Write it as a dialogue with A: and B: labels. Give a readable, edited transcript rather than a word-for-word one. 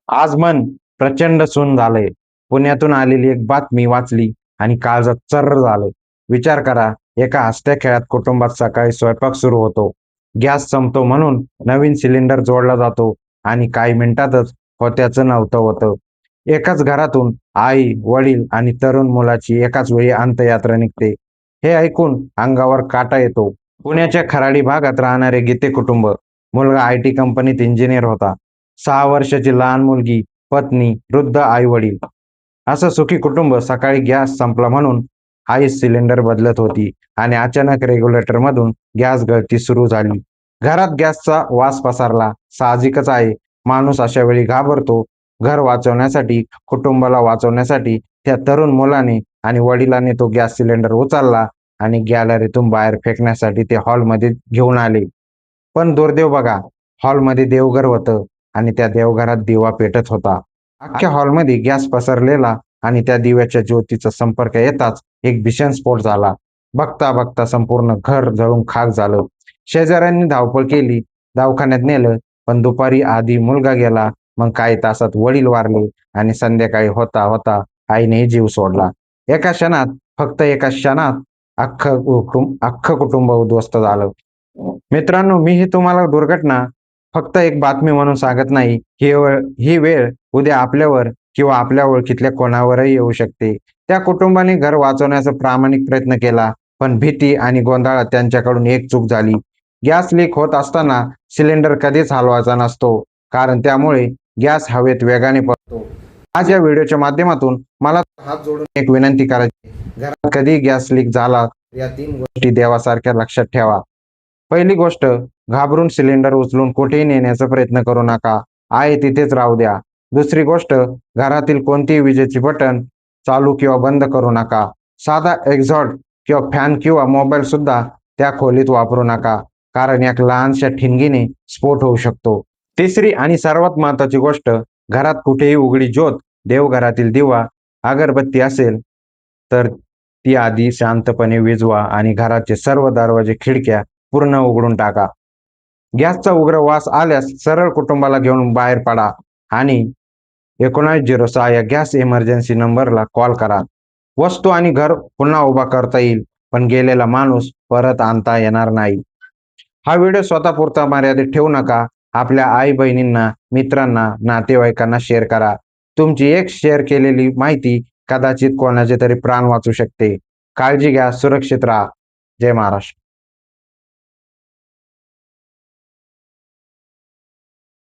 A: आज मन प्रचंड सुन्न झालंय. पुण्यातून आलेली एक बातमी वाचली आणि काळजात चर्र झालं. विचार करा, एका हसत्या खेळात कुटुंबात सकाळी स्वयंपाक सुरू होतो. गॅस संपतो म्हणून नवीन सिलेंडर जोडला जातो आणि काही मिनिटातच होत्याचं नव्हतं होतं. एकाच घरातून आई, वडील आणि तरुण मुलाची एकाच वेळी अंत्ययात्रा निघते. हे ऐकून अंगावर काटा येतो. पुण्याच्या खराडी भागात राहणारे गीते कुटुंब. मुलगा आय.टी. कंपनीत इंजिनियर होता. 6 वर्षाची लहान मुलगी, पत्नी, वृद्ध आई-वडील. असं सुखी कुटुंब सकाळी गॅस संपला म्हणून आई सिलेंडर बदलत होती आणि अचानक रेग्युलेटरमधून गॅस गळती सुरू झाली. घरात गॅसचा वास पसरला. साहजिकच आहे, माणूस अशा वेळी घाबरतो. घर वाचवण्यासाठी, कुटुंबाला वाचवण्यासाठी त्या तरुण मुलाने आणि वडिलांनी तो गॅस सिलेंडर उचलला आणि गॅलरीतून बाहेर फेकण्यासाठी ते हॉलमध्ये घेऊन आले. पण दुर्दैव बघा, हॉलमध्ये देवघर होतं आणि त्या देवघरात दिवा पेटत होता. अख्ख्या हॉलमध्ये गॅस पसरलेला आणि त्या दिव्याच्या ज्योतीचा संपर्क येताच एक भीषण स्फोट झाला. बघता बघता संपूर्ण घर जळून खाक झालं. शेजाऱ्यांनी धावपळ केली, दवाखान्यात नेलं, पण दुपारी आधी मुलगा गेला, मग काही तासात वडील वारले आणि संध्याकाळी होता होता आईनेही जीव सोडला. एका क्षणात, फक्त एका क्षणात अख्खं कुटुंब उद्ध्वस्त झालं. मित्रांनो, मी ही तुम्हाला दुर्घटना फक्त एक बातमी म्हणून सांगत नाही. ही वेळ उद्या आपल्यावर किंवा आपल्या ओळखीतल्या कोणावरही येऊ शकते. त्या कुटुंबाने घर वाचवण्याचा प्रामाणिक प्रयत्न केला, पण भीती आणि गोंधळात त्यांच्याकडून एक चूक झाली. गॅस लीक होत असताना सिलेंडर कधीच हलवायचा नसतो, कारण त्यामुळे गॅस हवेत वेगाने पसरतो. आज या व्हिडिओच्या माध्यमातून मला हात जोडून एक विनंती करायची. घरात कधी गॅस लीक झाला, या 3 गोष्टी देवासारख्या लक्षात ठेवा. पहिली गोष्ट, घाबरून सिलेंडर उचलून कुठेही नेण्याचा प्रयत्न करू नका. आहे तिथेच राहू द्या. दुसरी गोष्ट, घरातील कोणतीही विजेची बटन चालू किंवा बंद करू नका. साधा एक्झॉस्ट किंवा फॅन किंवा मोबाईल सुद्धा त्या खोलीत वापरू नका, कारण एक लहानशा ठिणगीने स्फोट होऊ शकतो. तिसरी आणि सर्वात महत्त्वाची गोष्ट, घरात कुठेही उघडी ज्योत, देवघरातील दिवा, अगरबत्ती असेल तर ती आधी शांतपणे विझवा आणि घराचे सर्व दरवाजे खिडक्या पूर्ण उघडून टाका. गॅसचा उग्र वास आल्यास सरळ कुटुंबाला घेऊन बाहेर पडा आणि 1906 या गॅस इमर्जन्सी नंबरला कॉल करा. वस्तू आणि घर पुन्हा उभा करता येईल, पण गेलेला माणूस परत आणता येणार नाही. हा व्हिडिओ स्वतःपुरता मर्यादित ठेवू नका. आपल्या आई बहिणींना, मित्रांना, नातेवाईकांना शेअर करा. तुमची एक शेअर केलेली माहिती कदाचित कोणाचे तरी प्राण वाचू शकते. काळजी घ्या, सुरक्षित राहा. जय महाराष्ट्र.